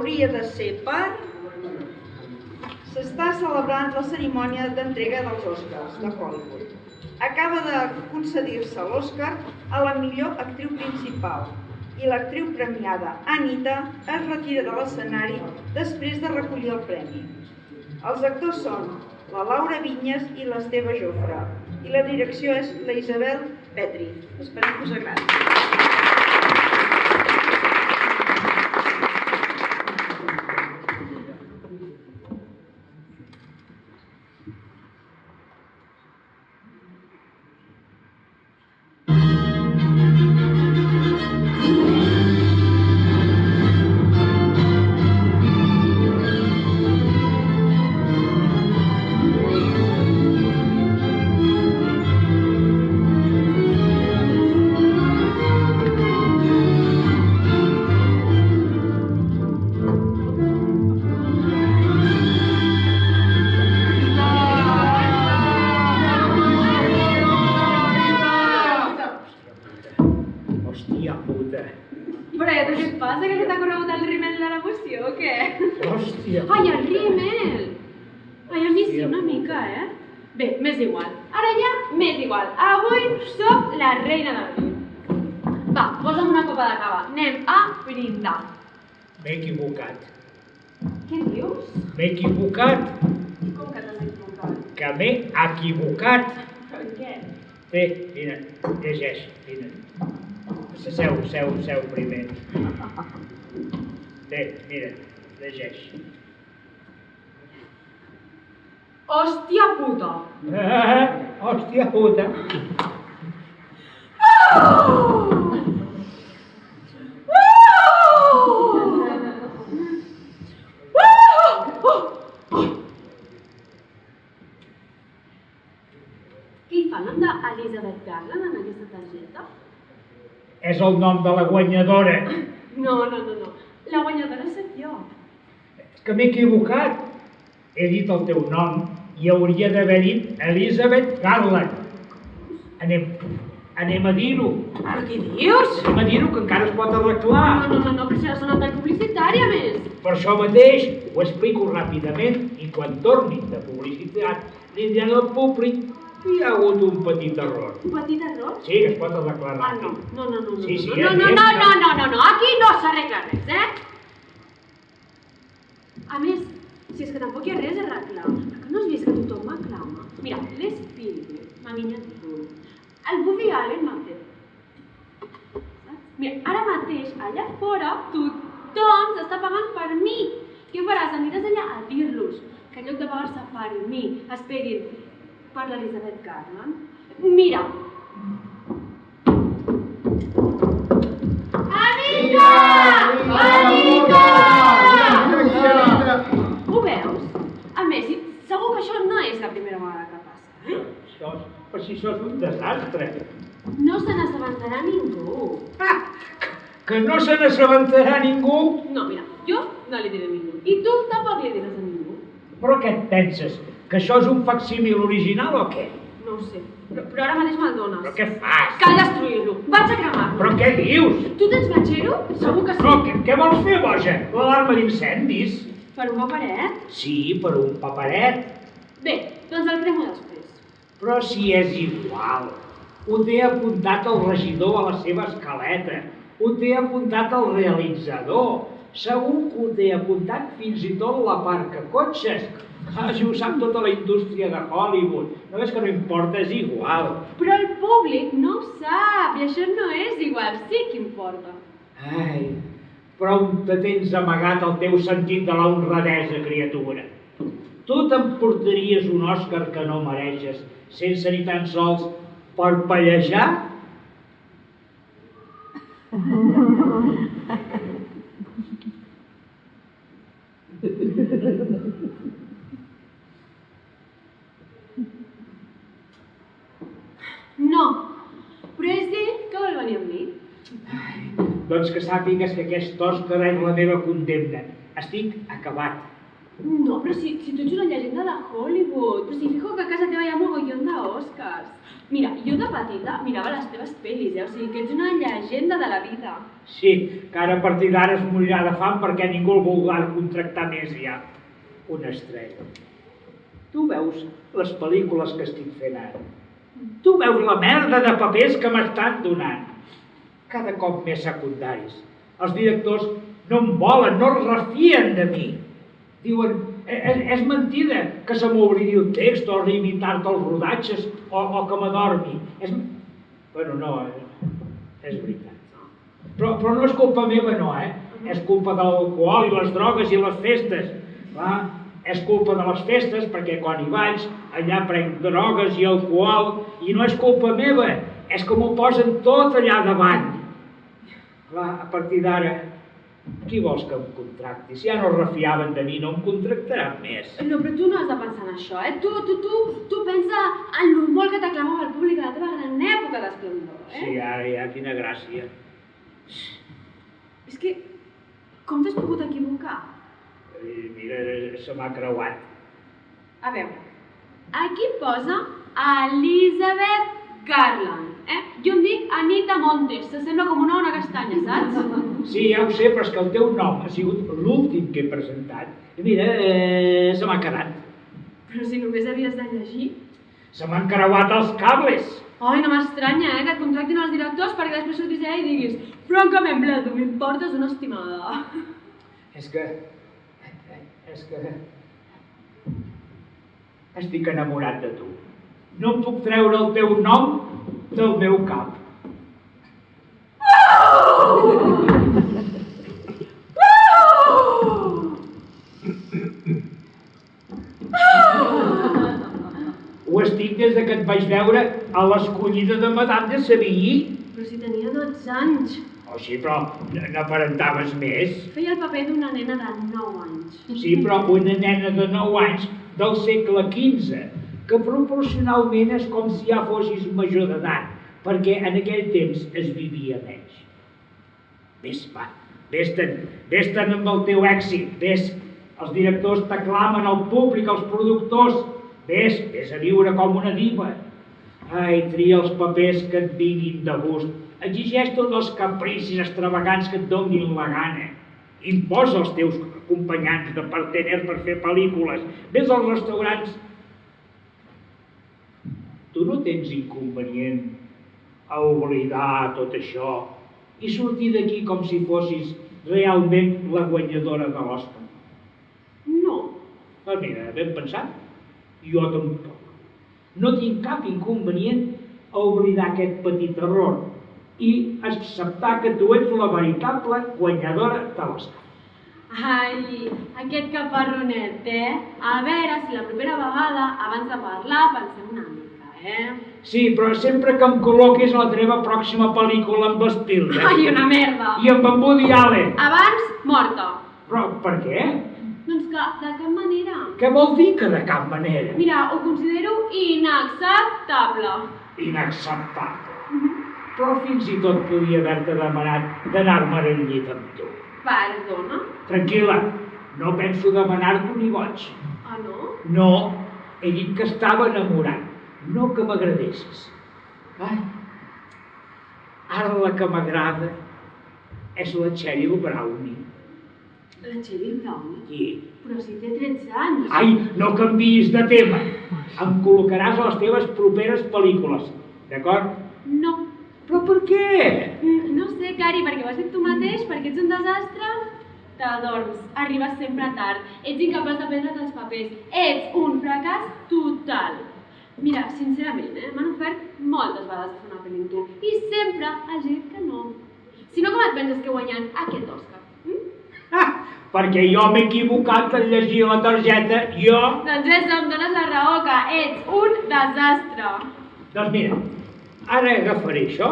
hauria de ser per... S'està celebrant la cerimònia d'entrega dels Oscars de Hollywood. Acaba de concedir-se l'Oscar a la millor actriu principal i l'actriu premiada, Anita, es retira de l'escenari després de recollir el premi. Els actors són la Laura Vinyes i l'Esteve Jofre, i la direcció és la Isabel Petri. Esperem que us agradi. M'he equivocat. Què dius? M'he equivocat. Com que t'has equivocat? Que m'he equivocat. Per què? Bé, vine, llegeix, vine. Seu primer. Bé, mira, llegeix. Hòstia puta! Hòstia puta! Elisabeth Garland en aquesta targeta? És el nom de la guanyadora. No. La guanyadora soc jo. És que m'he equivocat. He dit el teu nom i hauria d'haver dit Elisabeth Garland. Anem a dir-ho. Però què dius? Anem a dir-ho, que encara es pot arreglar. No, però això sona tan publicitària, més. Per això mateix ho explico ràpidament i quan tornin de publicitat li diran al públic hi ha hagut un petit error. Un petit error? Sí, que es pot arreglar ràpid. No. No, aquí no s'arregla res, A més, si és que tampoc hi ha res a arreglar, perquè no has vist que tothom m'aclama? Mira, l'Spielberg m'ha guinyat tu, el Woody Allen m'ha fet. Mira, ara mateix, allà fora, tothom s'està pagant per mi. Què faràs? Aniràs allà a dir-los que en lloc de pagar-se per mi, es peguin per l'Elisabeth Garland. Mira! Anita! Ho veus? A més, segur que això no és la primera vegada que passa, Per si això és un desastre. No se n'assabentarà ningú. Que no se n'assabentarà ningú? No, mira, jo no li diré a ningú. I tu tampoc li diràs a ningú. Però què et penses? Que això és un facsímil original o què? No ho sé, però ara mateix me'l dones. Però què fas? Cal destruir-lo. Vaig a cremar-lo. Però què dius? Tu tens batxero? Segur que sí. Però què vols fer, boja? L'alarma d'incendis? Per un paperet? Sí, per un paperet. Bé, doncs el cremo després. Però si és igual. Ho té apuntat el regidor a la seva escaleta. Ho té apuntat el realitzador. Segur que ho té apuntat fins i tot la parca-cotxes. Això ho sap tota la indústria de Hollywood. No és que no importa, és igual. Però el públic no ho sap i això no és igual, sí que importa. Ai, però on te tens amagat el teu sentit de la honradesa, criatura? Tu t'emportaries un Òscar que no mereixes sense ni tan sols parpellejar? No, però és dir que vol venir amb mi. Doncs que sàpigues que aquest Òscar és la meva condemna. Estic acabat. No, però si tu ets una llegenda de Hollywood, però si fijo que a casa teva hi ha mogollon d'Oscars. Mira, jo de petita mirava les teves pel·lis, o sigui que ets una llegenda de la vida. Sí, que ara a partir d'ara es morirà de fam perquè ningú el voldrà contractar més ja. Una estrella. Tu veus les pel·lícules que estic fent ara. Tu veus la merda de papers que m'estan donant. Cada cop més secundaris. Els directors no em volen, no es refien de mi. Diuen, és mentida que se m'oblidi el text o reinventar-te els rodatges o que m'adormi. Bueno, no, és veritat. Però no és culpa meva, no, És culpa de l'alcohol i les drogues i les festes. Clar, és culpa de les festes perquè quan hi vaig, allà prenc drogues i alcohol i no és culpa meva, és que m'ho posen tot allà davant. Clar, a partir d'ara, qui vols que em contracti? Si ja no es refiaven de mi, no em contractaran més. No, però tu no has de pensar en això, Tu pensa en lo molt que t'aclamava el públic a la teva gran època d'esplendor, Sí, ara ja, quina gràcia. És que, com t'has pogut equivocar? Mira, se m'ha creuat. A veure, aquí posa Elizabeth Garland, Jo em dic Anita Montes, s'assembla com una ona castanya, saps? Sí, ja ho sé, però és que el teu nom ha sigut l'últim que he presentat. I mira, se m'ha quedat. Però si només havies de llegir. Se m'han creuat els cables. Ai, no m'estranya, que et contractin els directors perquè després sortis allà i diguis francament, Blando, m'importes una estimada. És que... Estic enamorat de tu. No em puc treure el teu nom del meu cap. Ho estic des que et vaig veure a l'escollida de Madame de Sévigny. Però si tenia 12 anys. Oh, sí, però n'aparentaves més. Feia el paper d'una nena de 9 anys. Sí, però una nena de 9 anys del segle XV, que proporcionalment és com si ja fossis major d'edat, perquè en aquell temps es vivia menys. Ves, va, vés-te'n amb el teu èxit, vés, els directors t'aclamen, el públic, els productors, vés a viure com una diva. Ai, tria els papers que et vinguin de gust, exigeix tots els capricis extravagants que et donin la gana, imposa els teus acompanyants de partener per fer pel·lícules, vés als restaurants. Tu no tens inconvenient a oblidar tot això i sortir d'aquí com si fossis realment la guanyadora de l'Oscar? No. Doncs mira, ben pensat, jo tampoc. No tinc cap inconvenient a oblidar aquest petit error i acceptar que tu ets la veritable guanyadora de l'Oscar. Ai, aquest caparronet, A veure si la propera vegada, abans de parlar, pensem una mica, Sí, però sempre que em col·loquis a la teva pròxima pel·lícula amb Spielberg. Ai, una merda! I amb en Woody Allen. Abans, morta. Però per què? Doncs que, de cap manera. Què vol dir que de cap manera? Mira, ho considero inacceptable. Inacceptable. Però fins i tot podia haver-te demanat d'anar-me al llit amb tu. Perdona? Tranquil·la, no penso demanar-t'ho ni boig. Ah, no? No, he dit que estava enamorat, no que m'agradessis. Ai, ara la que m'agrada és la Cheryl Brownie. La Cheryl Brownie? Sí. Però si té 13 anys. Ai, no canviïs de tema. Em col·locaràs a les teves properes pel·lícules, d'acord? No. Però per què? No sé, Cari, perquè ho has dit tu mateix, perquè ets un desastre. T'adorms, arribes sempre tard, ets incapaç de prendre't els papers, ets un fracàs total. Mira, sincerament, m'han ofert moltes vegades de fer una pel·li amb tu i sempre has dit que no. Si no, com et penses que he guanyat aquest Òscar? Perquè jo m'he equivocat en llegir la targeta, jo... Doncs em dones la raó, que ets un desastre. Doncs mira, ara agafaré això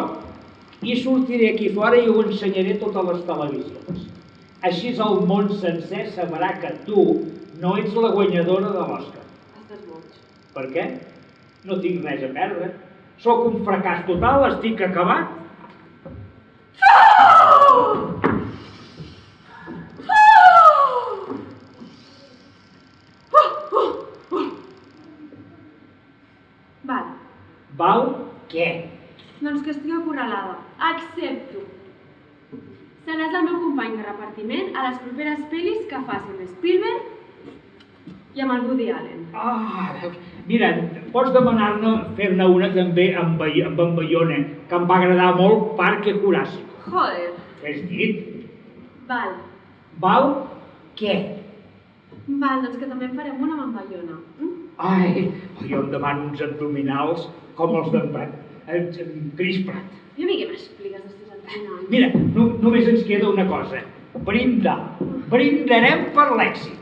i sortiré aquí fora i ho ensenyaré a totes les televisions. Així el món sencer sabrà que tu no ets la guanyadora de l'Òscar. Estàs boig. Per què? No tinc res a perdre. Sóc un fracàs total, estic acabat. Val? Què? Doncs que estic acorralada. Accepto. Seràs el meu company de repartiment a les properes pel·lis que faci amb Spielberg i amb el Woody Allen. Mira, pots demanar-ne fer-ne una també amb en Bayona, que em va agradar molt Parque Jurásico. Joder. Què has dit? Val. Val? Què? Val, doncs que també en farem una amb en Bayona. Ai, jo em demano uns abdominals com els d'en Prat. Cris Prat. I a mi què m'expliques d'estos abdominals? Mira, només ens queda una cosa. Brindar. Brindarem per l'èxit.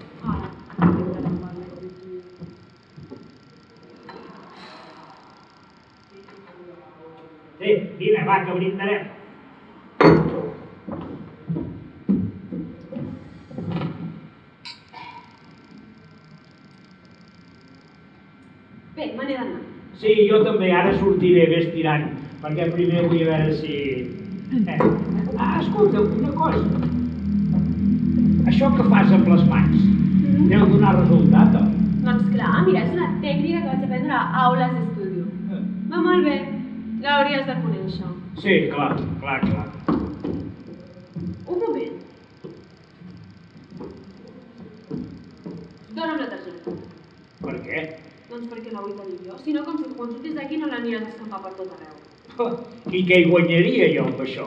Sí, vine, va, que brindarem. Bé, me n'he d'anar. Sí, jo també, ara sortiré més tirant, perquè primer vull veure si... Escolta'm, una cosa. Això que fas amb les mans, deu donar resultat, oi? Doncs clar, mira, és una tècnica que vaig aprendre a aules d'estudi. Va molt bé, l'hauries de conèixer. Sí, clar. Un moment. Dóna'm la targeta. Per què? Doncs perquè la vull tenir jo, si no, quan surtis d'aquí no l'aniràs a escampar per tot arreu. I què hi guanyaria jo amb això?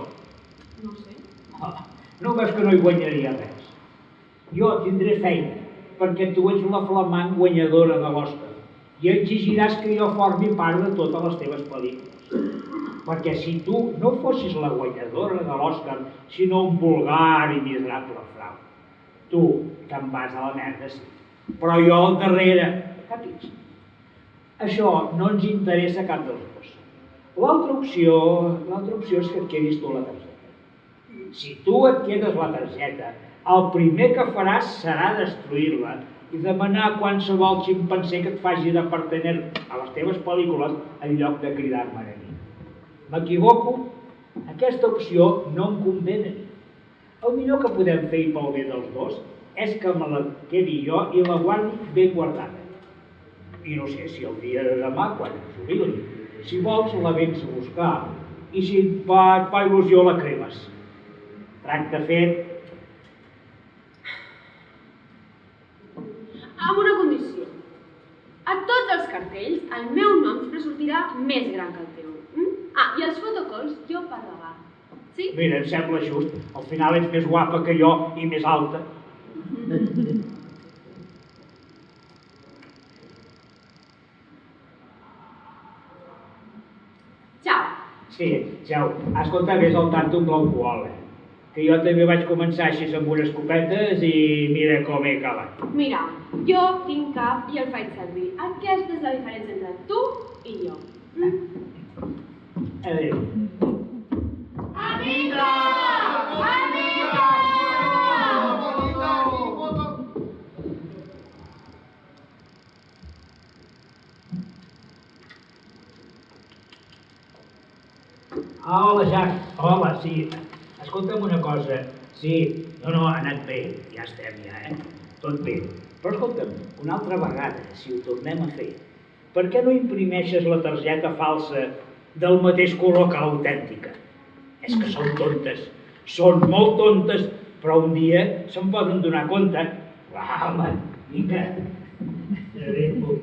No ho sé. No veus que no hi guanyaria res? Jo tindré feina, perquè tu ets la flamant guanyadora de l'Oscar i exigiràs que jo formi part de totes les teves pel·lícules. Perquè si tu no fossis la guanyadora de l'Oscar, sinó un vulgar i miserable frau, tu te'n vas a la merda, sí. Però jo al darrere, capis? Això no ens interessa cap dels dos. L'altra opció és que et quedis tu la targeta. Si tu et quedes la targeta, el primer que faràs serà destruir-la i demanar a qualsevol ximpanzé que et faci de partener a les teves pel·lícules en lloc de cridar-me a mi. M'equivoco? Aquesta opció no em convé a mi. El millor que podem fer pel bé dels dos és que me la quedi jo i la guardi ben guardada. I no sé si el dia de demà, quan em jubili, si vols la vens a buscar i si et fa il·lusió la cremes. Tracte fet. Amb una condició. A tots els cartells el meu nom sempre sortirà més gran que el teu. I els fotocalls jo per davant. Sí? Mira, em sembla just. Al final ets més guapa que jo i més alta. Ciao. Sí, Xau, escolta, vés al tanto amb l'alcohol, que jo també vaig començar així amb unes copetes i mira com he acabat. Mira, jo tinc cap i el faig servir. Aquesta és la diferència entre tu i jo. Adéu. Amigo! Amigo! Hola, Jack. Hola, sí. Escolta'm una cosa. Sí, no, ha anat bé. Ja estem, Tot bé. Però escolta'm, una altra vegada, si ho tornem a fer, per què no imprimeixes la targeta falsa del mateix color que l'autèntica? És que són tontes. Són molt tontes, però un dia se'n poden donar compte. Va, home, vinga. Adéu.